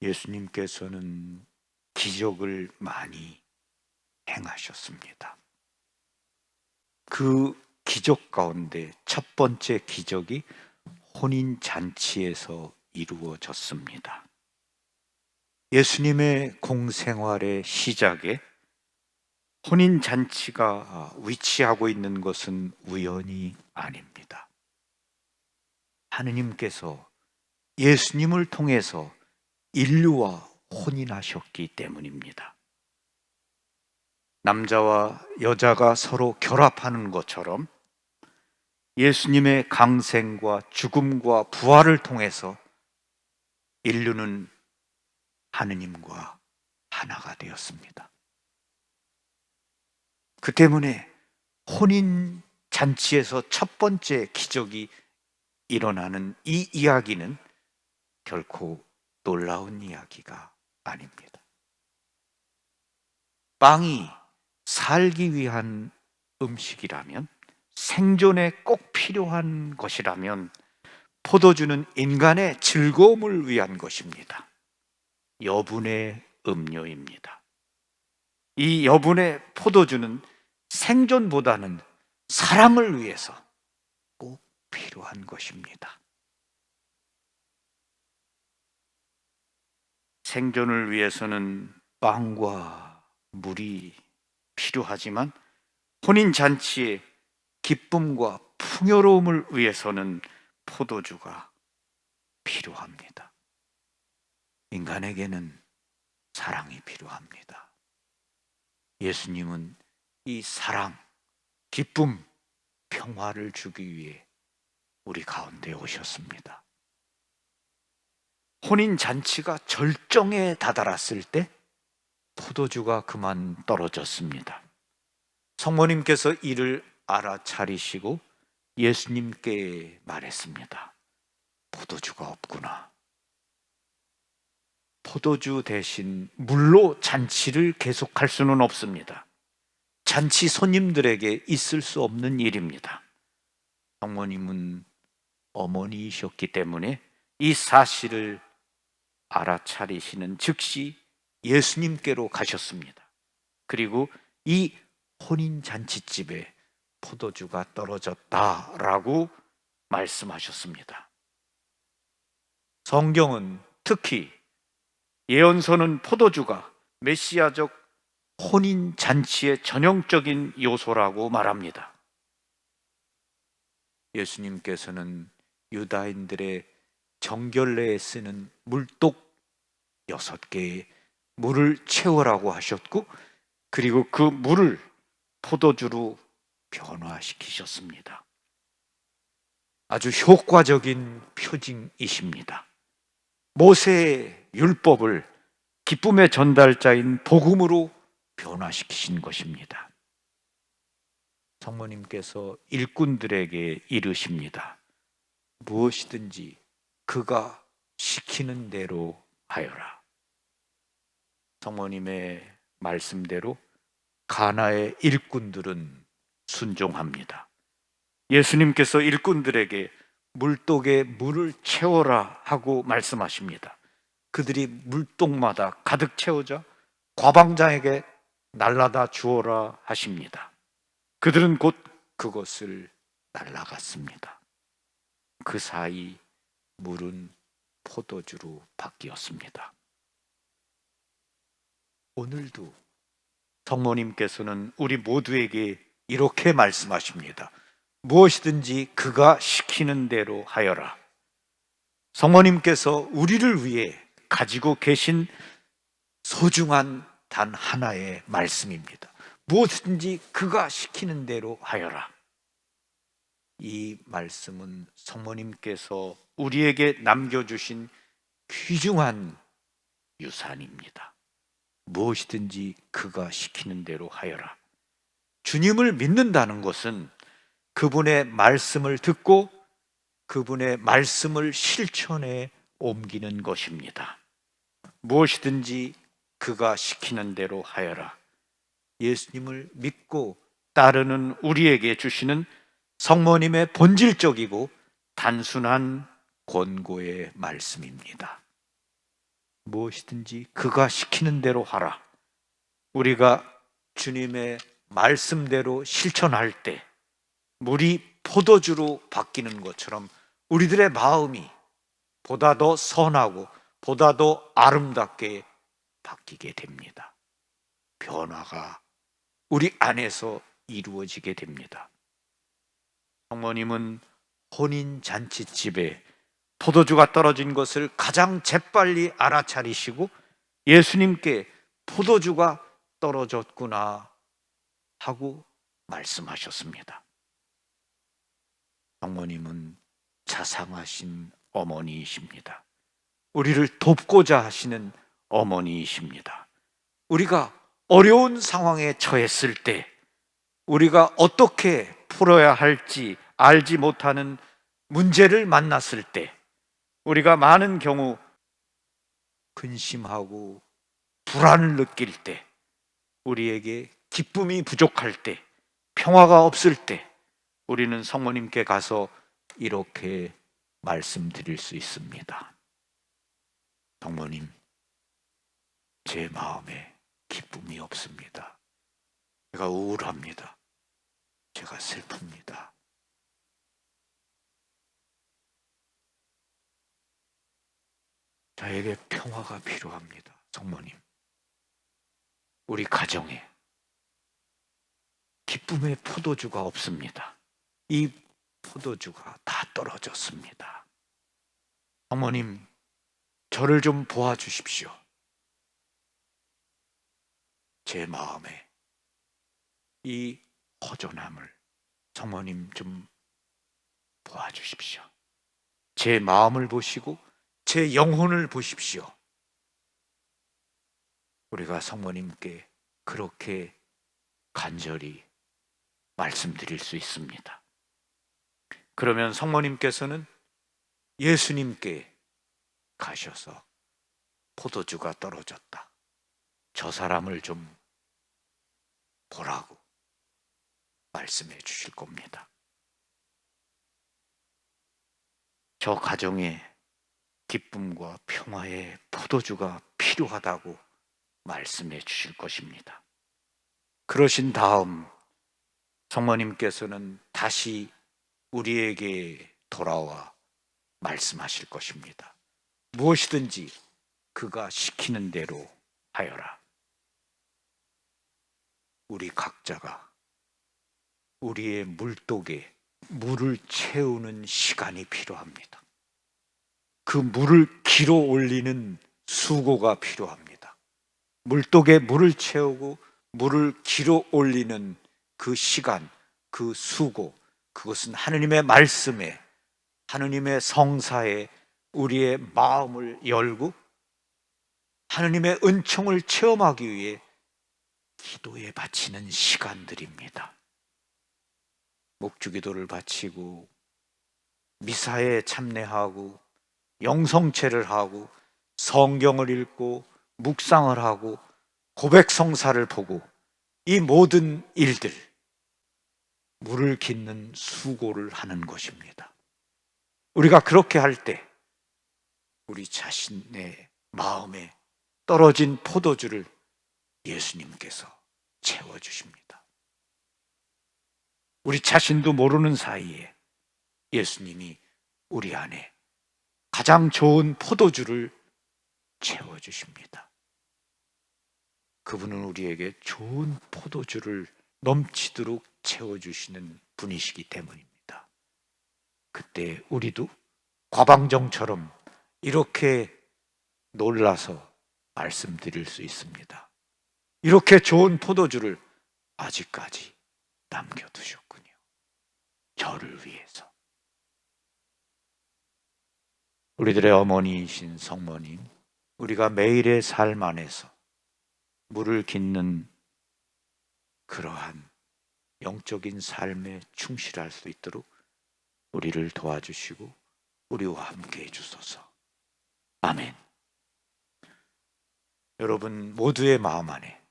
예수님께서는 기적을 많이 행하셨습니다. 그 기적 가운데 첫 번째 기적이 혼인잔치에서 이루어졌습니다. 예수님의 공생활의 시작에 혼인잔치가 위치하고 있는 것은 우연이 아닙니다. 하느님께서 예수님을 통해서 인류와 혼인하셨기 때문입니다. 남자와 여자가 서로 결합하는 것처럼 예수님의 강생과 죽음과 부활을 통해서 인류는 하느님과 하나가 되었습니다. 그 때문에 혼인 잔치에서 첫 번째 기적이 일어나는 이 이야기는 결코 놀라운 이야기가 아닙니다. 빵이 살기 위한 음식이라면, 생존에 꼭 필요한 것이라면 포도주는 인간의 즐거움을 위한 것입니다. 여분의 음료입니다. 이 여분의 포도주는 생존보다는 사랑을 위해서 꼭 필요한 것입니다. 생존을 위해서는 빵과 물이 필요하지만 혼인잔치의 기쁨과 풍요로움을 위해서는 포도주가 필요합니다. 인간에게는 사랑이 필요합니다. 예수님은 이 사랑, 기쁨, 평화를 주기 위해 우리 가운데 오셨습니다. 혼인잔치가 절정에 다다랐을 때 포도주가 그만 떨어졌습니다. 성모님께서 이를 알아차리시고 예수님께 말했습니다. 포도주가 없구나. 포도주 대신 물로 잔치를 계속할 수는 없습니다. 잔치 손님들에게 있을 수 없는 일입니다. 성모님은 어머니이셨기 때문에 이 사실을 알아차리시는 즉시 예수님께로 가셨습니다. 그리고 이 혼인잔치집에 포도주가 떨어졌다라고 말씀하셨습니다. 성경은 특히 예언서는 포도주가 메시아적 혼인잔치의 전형적인 요소라고 말합니다. 예수님께서는 유다인들의 정결례에 쓰는 물독 6개의 물을 채우라고 하셨고, 그리고 그 물을 포도주로 변화시키셨습니다. 아주 효과적인 표징이십니다. 모세의 율법을 기쁨의 전달자인 복음으로 변화시키신 것입니다. 성모님께서 일꾼들에게 이르십니다. 무엇이든지 그가 시키는 대로 하여라. 성모님의 말씀대로 가나의 일꾼들은 순종합니다. 예수님께서 일꾼들에게 물독에 물을 채워라 하고 말씀하십니다. 그들이 물독마다 가득 채우자 과방장에게 날라다 주어라 하십니다. 그들은 곧 그것을 날라갔습니다. 그 사이 물은 포도주로 바뀌었습니다. 오늘도 성모님께서는 우리 모두에게 이렇게 말씀하십니다. 무엇이든지 그가 시키는 대로 하여라. 성모님께서 우리를 위해 가지고 계신 소중한 단 하나의 말씀입니다. 무엇이든지 그가 시키는 대로 하여라. 이 말씀은 성모님께서 우리에게 남겨주신 귀중한 유산입니다. 무엇이든지 그가 시키는 대로 하여라. 주님을 믿는다는 것은 그분의 말씀을 듣고 그분의 말씀을 실천에 옮기는 것입니다. 무엇이든지 그가 시키는 대로 하여라. 예수님을 믿고 따르는 우리에게 주시는 성모님의 본질적이고 단순한 권고의 말씀입니다. 무엇이든지 그가 시키는 대로 하라. 우리가 주님의 말씀대로 실천할 때 물이 포도주로 바뀌는 것처럼 우리들의 마음이 보다 더 선하고 보다 더 아름답게 바뀌게 됩니다. 변화가 우리 안에서 이루어지게 됩니다. 어머님은 혼인 잔치집에 포도주가 떨어진 것을 가장 재빨리 알아차리시고 예수님께 포도주가 떨어졌구나 하고 말씀하셨습니다. 어머님은 자상하신 어머니이십니다. 우리를 돕고자 하시는 어머니이십니다. 우리가 어려운 상황에 처했을 때 우리가 어떻게 풀어야 할지 알지 못하는 문제를 만났을 때 우리가 많은 경우 근심하고 불안을 느낄 때 우리에게 기쁨이 부족할 때 평화가 없을 때 우리는 성모님께 가서 이렇게 말씀드릴 수 있습니다. 성모님, 제 마음에 기쁨이 없습니다. 제가 우울합니다. 제가 슬픕니다. 저에게 평화가 필요합니다. 성모님, 우리 가정에 기쁨의 포도주가 없습니다. 이 포도주가 다 떨어졌습니다. 어머님, 저를 좀 도와주십시오. 제 마음에 이 허전함을 성모님 좀 도와주십시오. 제 마음을 보시고 제 영혼을 보십시오. 우리가 성모님께 그렇게 간절히 말씀드릴 수 있습니다. 그러면 성모님께서는 예수님께 가셔서 포도주가 떨어졌다. 저 사람을 좀 보라고 말씀해 주실 겁니다. 저 가정에 기쁨과 평화의 포도주가 필요하다고 말씀해 주실 것입니다. 그러신 다음 성모님께서는 다시 우리에게 돌아와 말씀하실 것입니다. 무엇이든지 그가 시키는 대로 하여라. 우리 각자가 우리의 물독에 물을 채우는 시간이 필요합니다. 그 물을 길어 올리는 수고가 필요합니다. 물독에 물을 채우고 물을 길어 올리는 그 시간, 그 수고, 그것은 하느님의 말씀에, 하느님의 성사에 우리의 마음을 열고 하느님의 은총을 체험하기 위해 기도에 바치는 시간들입니다. 목주기도를 바치고 미사에 참여하고 영성체를 하고 성경을 읽고 묵상을 하고 고백성사를 보고 이 모든 일들 물을 깃는 수고를 하는 것입니다. 우리가 그렇게 할 때 우리 자신의 마음에 떨어진 포도주를 예수님께서 채워주십니다. 우리 자신도 모르는 사이에 예수님이 우리 안에 가장 좋은 포도주를 채워주십니다. 그분은 우리에게 좋은 포도주를 넘치도록 채워주시는 분이시기 때문입니다. 그때 우리도 과방정처럼 이렇게 놀라서 말씀드릴 수 있습니다. 이렇게 좋은 포도주를 아직까지 남겨두셨군요. 저를 위해서. 우리들의 어머니이신 성모님, 우리가 매일의 삶 안에서 물을 깃는 그러한 영적인 삶에 충실할 수 있도록 우리를 도와주시고 우리와 함께 해주소서. 아멘. 여러분 모두의 마음 안에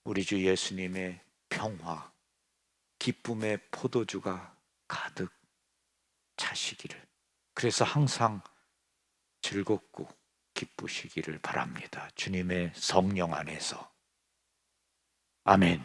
우리 주 예수님의 평화, 기쁨의 포도주가 가득 차시기를, 그래서 항상 즐겁고 기쁘시기를 바랍니다. 주님의 성령 안에서. 아멘.